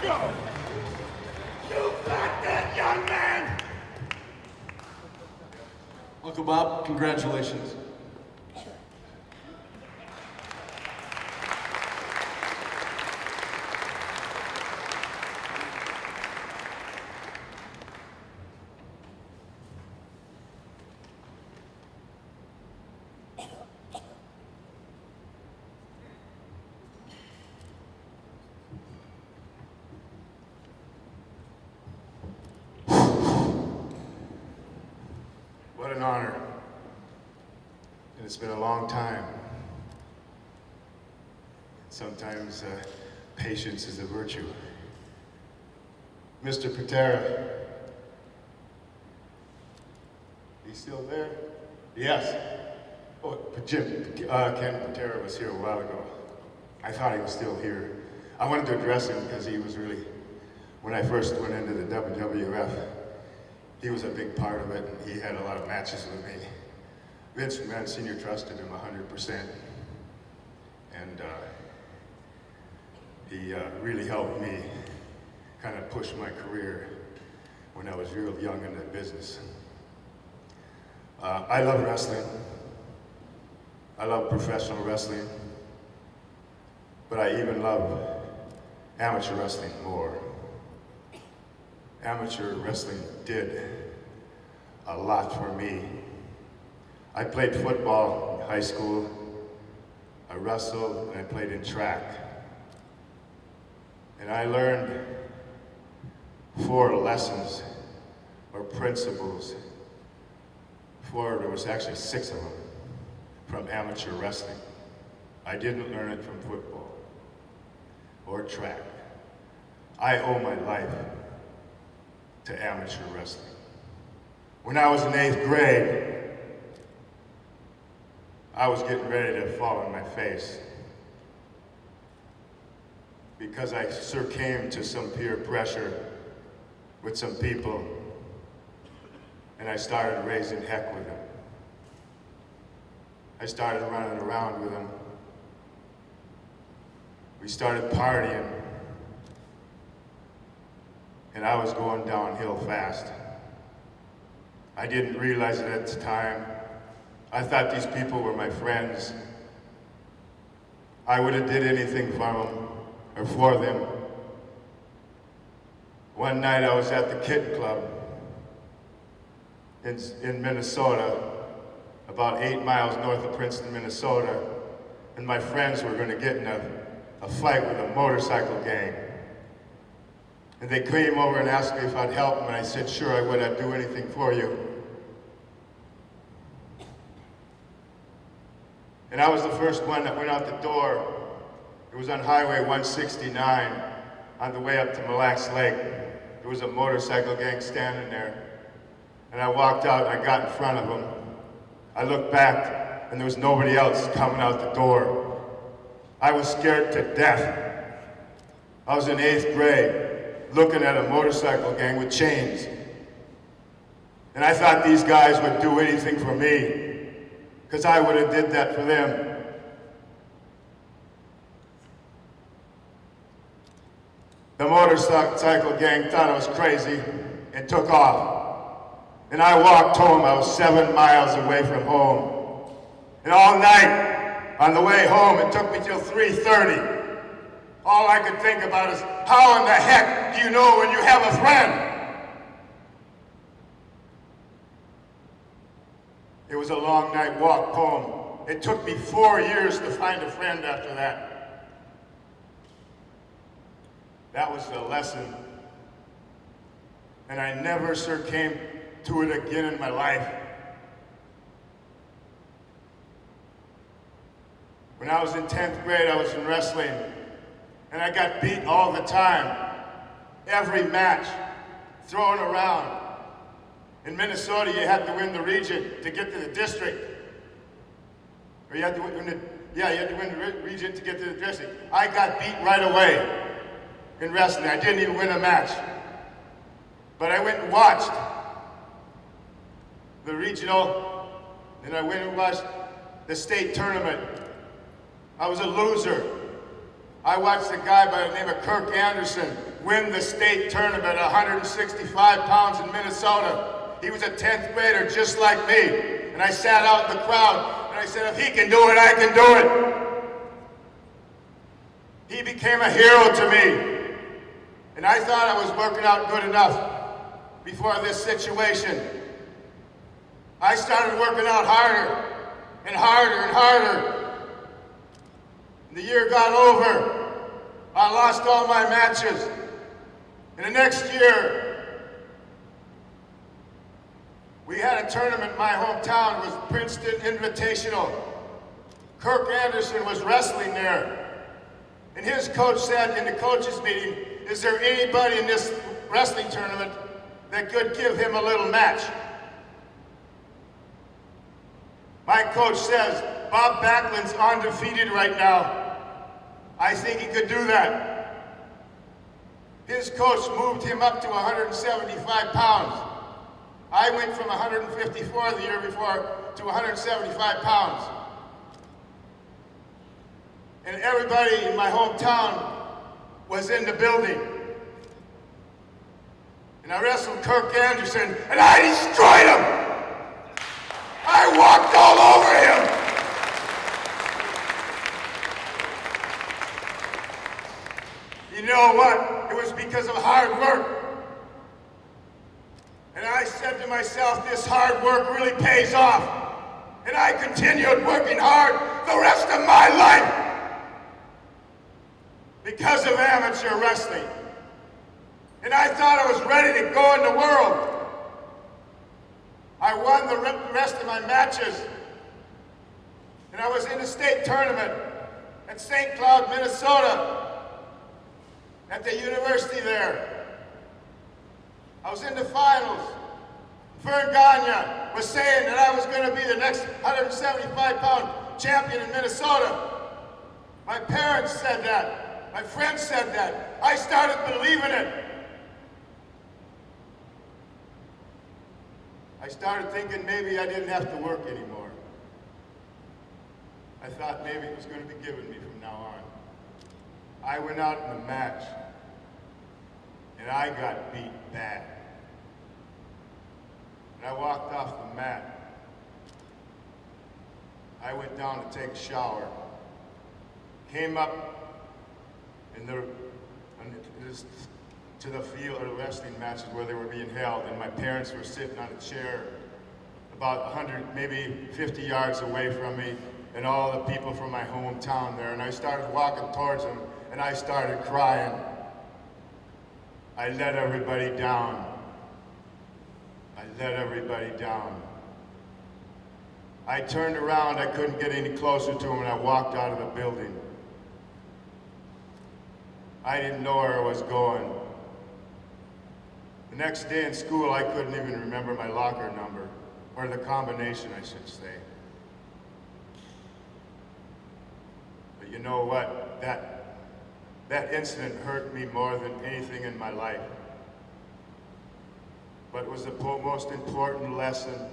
Go! You got that, young man! Uncle Bob, congratulations. What an honor. And it's been a long time. Sometimes patience is a virtue. Mr. Patera. He's still there? Yes. Oh, Jim, Ken Patera was here a while ago. I thought he was still here. I wanted to address him because he was really, when I first went into the WWF, he was a big part of it, and he had a lot of matches with me. Vince McMahon Sr. trusted him 100%, and he really helped me kind of push my career when I was real young in the business. I love wrestling. I love professional wrestling, but I even love amateur wrestling more. Amateur wrestling did a lot for me. I played football in high school, I wrestled, and I played in track. And I learned 4 lessons or principles. There was actually 6 of them from amateur wrestling. I didn't learn it from football or track. I owe my life to amateur wrestling. When I was in 8th grade, I was getting ready to fall on my face because I succumbed to some peer pressure with some people, and I started raising heck with them. I started running around with them. We started partying, and I was going downhill fast. I didn't realize it at the time. I thought these people were my friends. I would have did anything for them or for them. One night I was at the Kid Club in Minnesota, about 8 miles north of Princeton, Minnesota, and my friends were going to get in a fight with a motorcycle gang. And they came over and asked me if I'd help them, and I said, sure, I would. I'd do anything for you. And I was the first one that went out the door. It was on Highway 169 on the way up to Mille Lacs Lake. There was a motorcycle gang standing there. And I walked out and I got in front of them. I looked back and there was nobody else coming out the door. I was scared to death. I was in 8th grade, looking at a motorcycle gang with chains. And I thought these guys would do anything for me, because I would have did that for them. The motorcycle gang thought I was crazy and took off. And I walked home. I was 7 miles away from home. And all night, on the way home, it took me till 3:30. All I could think about is, how in the heck do you know when you have a friend? It was a long night walk home. It took me 4 years to find a friend after that. That was the lesson. And I never came to it again in my life. When I was in 10th grade, I was in wrestling. And I got beat all the time. Every match, thrown around. In Minnesota, you had to win the region to get to the district. Or you had to win you had to win the region to get to the district. I got beat right away in wrestling. I didn't even win a match. But I went and watched the regional, and I went and watched the state tournament. I was a loser. I watched a guy by the name of Kirk Anderson win the state tournament at 165 pounds in Minnesota. He was a 10th grader just like me. And I sat out in the crowd and I said, if he can do it, I can do it. He became a hero to me. And I thought I was working out good enough before this situation. I started working out harder and harder and harder. And the year got over. I lost all my matches. And the next year, we had a tournament in my hometown. It was Princeton Invitational. Kirk Anderson was wrestling there. And his coach said in the coaches meeting, is there anybody in this wrestling tournament that could give him a little match? My coach says, Bob Backlund's undefeated right now. I think he could do that. His coach moved him up to 175 pounds. I went from 154 the year before to 175 pounds. And everybody in my hometown was in the building. And I wrestled Kirk Anderson, and I destroyed him! I walked all over him! You know what? It was because of hard work. And I said to myself, this hard work really pays off. And I continued working hard the rest of my life because of amateur wrestling. And I thought I was ready to go in the world. I won the rest of my matches. And I was in the state tournament at St. Cloud, Minnesota, at the university there. I was in the finals. Vern Gagne was saying that I was going to be the next 175-pound champion in Minnesota. My parents said that. My friends said that. I started believing it. I started thinking maybe I didn't have to work anymore. I thought maybe it was going to be given me from now on. I went out in the match, and I got beat bad. And I walked off the mat. I went down to take a shower. Came up to the field of the wrestling matches where they were being held, and my parents were sitting on a chair about 100, maybe 50 yards away from me, and all the people from my hometown there. And I started walking towards them, and I started crying. I let everybody down. I let everybody down. I turned around, I couldn't get any closer to him, and I walked out of the building. I didn't know where I was going. The next day in school, I couldn't even remember my locker number, or the combination, I should say. But you know what? That incident hurt me more than anything in my life. But it was the most important lesson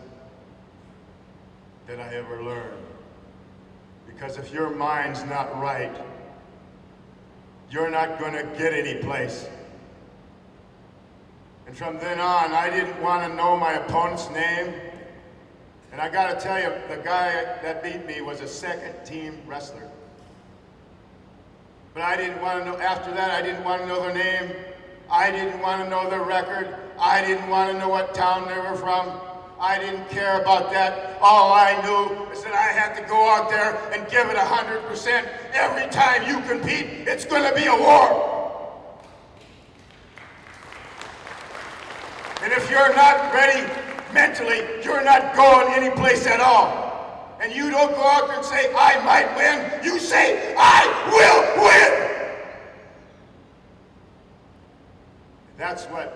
that I ever learned. Because if your mind's not right, you're not going to get any place. And from then on, I didn't want to know my opponent's name. And I got to tell you, the guy that beat me was a second-team wrestler. But I didn't want to know, after that, I didn't want to know their name. I didn't want to know their record. I didn't want to know what town they were from. I didn't care about that. All I knew is that I had to go out there and give it 100%. Every time you compete, it's going to be a war. And if you're not ready mentally, you're not going anyplace at all. And you don't go out there and say, I might win. You say, I will win. That's what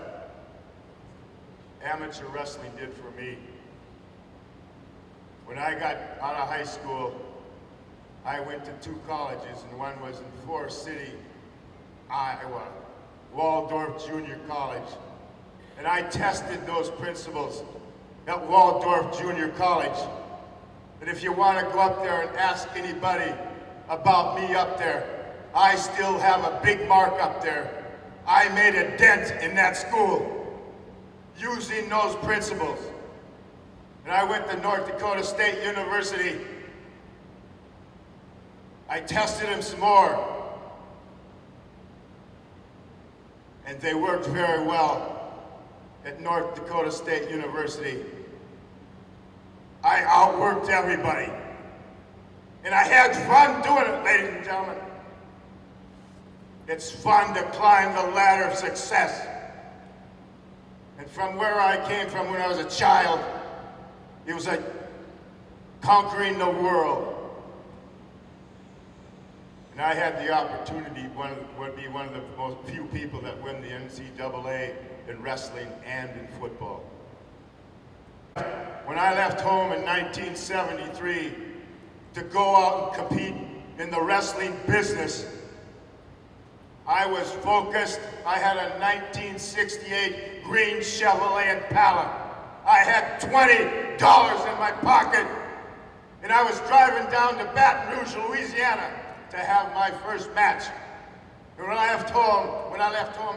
amateur wrestling did for me. When I got out of high school, I went to 2 colleges, and one was in Forest City, Iowa, Waldorf Junior College. And I tested those principles at Waldorf Junior College. And if you want to go up there and ask anybody about me up there, I still have a big mark up there. I made a dent in that school using those principles. And I went to North Dakota State University. I tested them some more. And they worked very well at North Dakota State University. I outworked everybody. And I had fun doing it, ladies and gentlemen. It's fun to climb the ladder of success. And from where I came from when I was a child, it was like conquering the world. And I had the opportunity to be one of the most few people that win the NCAA in wrestling and in football. When I left home in 1973 to go out and compete in the wrestling business, I was focused. I had a 1968 green Chevrolet Impala. I had $20 in my pocket, and I was driving down to Baton Rouge, Louisiana, to have my first match. And when I left home,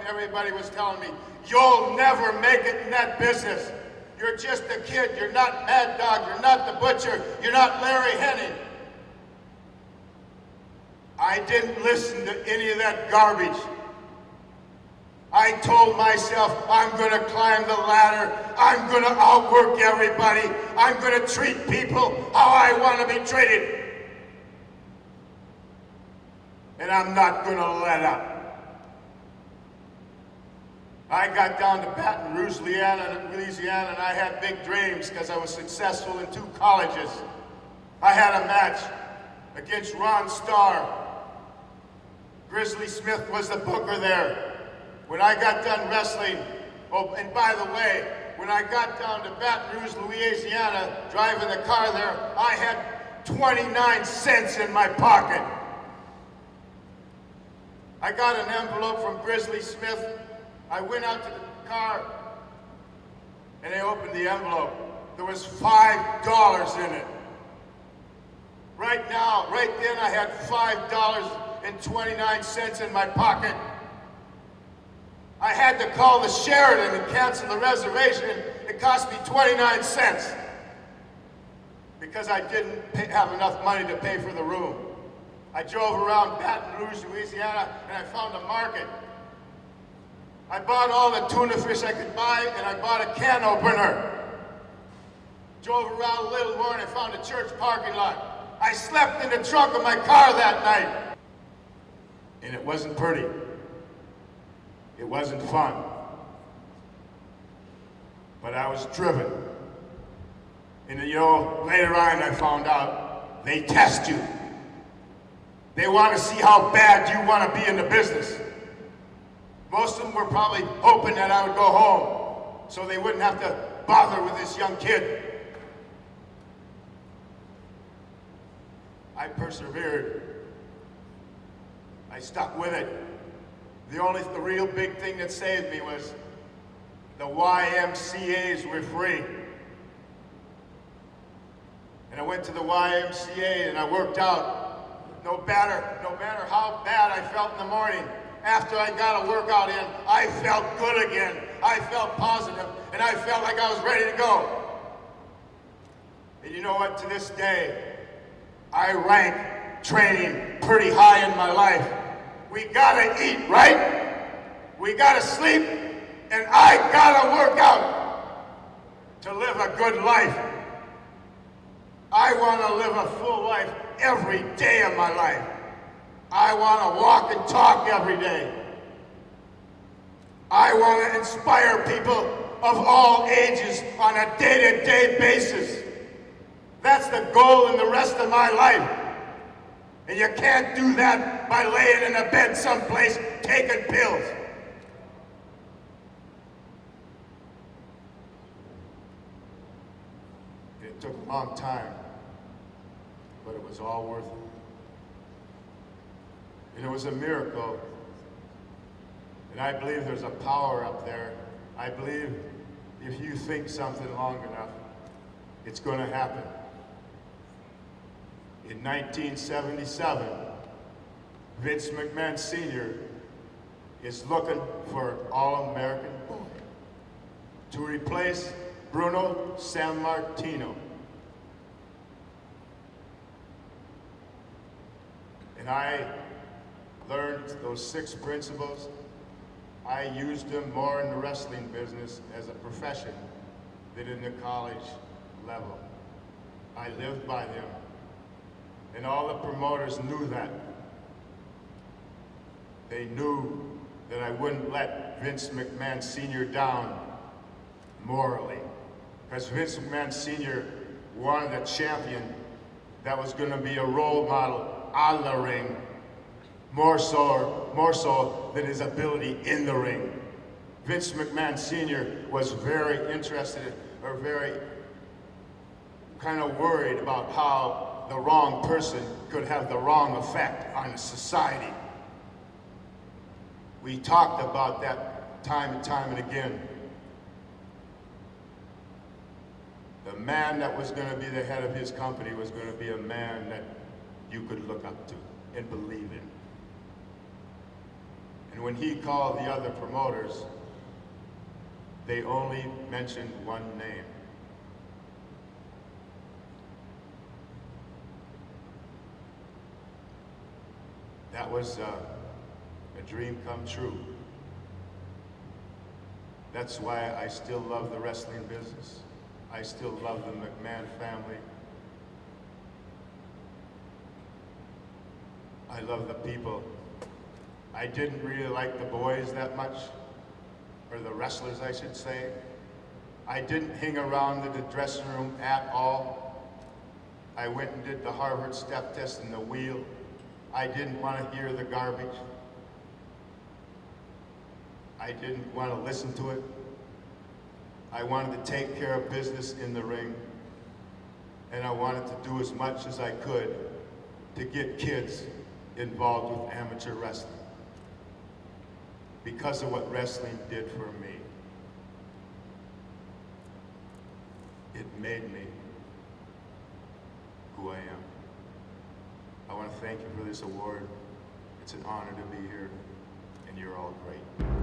everybody was telling me, "You'll never make it in that business. You're just a kid. You're not Mad Dog. You're not the Butcher. You're not Larry Hennig." I didn't listen to any of that garbage. I told myself, I'm going to climb the ladder. I'm going to outwork everybody. I'm going to treat people how I want to be treated. And I'm not going to let up. I got down to Baton Rouge, Louisiana, and I had big dreams because I was successful in 2 colleges. I had a match against Ron Starr. Grizzly Smith was the booker there. When I got done wrestling, oh, and by the way, when I got down to Baton Rouge, Louisiana, driving the car there, I had 29 cents in my pocket. I got an envelope from Grizzly Smith. I went out to the car, and I opened the envelope. There was $5 in it. Right then, I had $5.29 in my pocket. I had to call the Sheraton and cancel the reservation. It cost me 29 cents because I didn't have enough money to pay for the room. I drove around Baton Rouge, Louisiana, and I found a market. I bought all the tuna fish I could buy, and I bought a can opener. Drove around a little more, and I found a church parking lot. I slept in the trunk of my car that night. And it wasn't pretty. It wasn't fun. But I was driven. And you know, later on I found out they test you. They want to see how bad you want to be in the business. Most of them were probably hoping that I would go home so they wouldn't have to bother with this young kid. I persevered. I stuck with it. The real big thing that saved me was the YMCAs were free. And I went to the YMCA and I worked out. No matter how bad I felt in the morning, after I got a workout in, I felt good again. I felt positive, and I felt like I was ready to go. And you know what? To this day, I rank training pretty high in my life. We gotta eat, right? We gotta sleep, and I gotta work out to live a good life. I wanna live a full life every day of my life. I wanna walk and talk every day. I wanna inspire people of all ages on a day-to-day basis. That's the goal in the rest of my life. And you can't do that by laying in a bed someplace taking pills. It took a long time, but it was all worth it. And it was a miracle. And I believe there's a power up there. I believe if you think something long enough, it's going to happen. In 1977, Vince McMahon Sr. is looking for an All-American boy to replace Bruno Sammartino. And I learned those 6 principles. I used them more in the wrestling business as a profession than in the college level. I lived by them. And all the promoters knew that. They knew that I wouldn't let Vince McMahon Sr. down morally. Because Vince McMahon Sr. wanted a champion that was going to be a role model on the ring, more so than his ability in the ring. Vince McMahon Sr. was very interested, or very kind of worried about how the wrong person could have the wrong effect on a society. We talked about that time and time and again. The man that was going to be the head of his company was going to be a man that you could look up to and believe in. And when he called the other promoters, they only mentioned one name. That was a dream come true. That's why I still love the wrestling business. I still love the McMahon family. I love the people. I didn't really like the boys that much, or the wrestlers, I should say. I didn't hang around in the dressing room at all. I went and did the Harvard step test and the wheel. I didn't want to hear the garbage. I didn't want to listen to it. I wanted to take care of business in the ring, and I wanted to do as much as I could to get kids involved with amateur wrestling because of what wrestling did for me. It made me who I am. I want to thank you for this award. It's an honor to be here, and you're all great.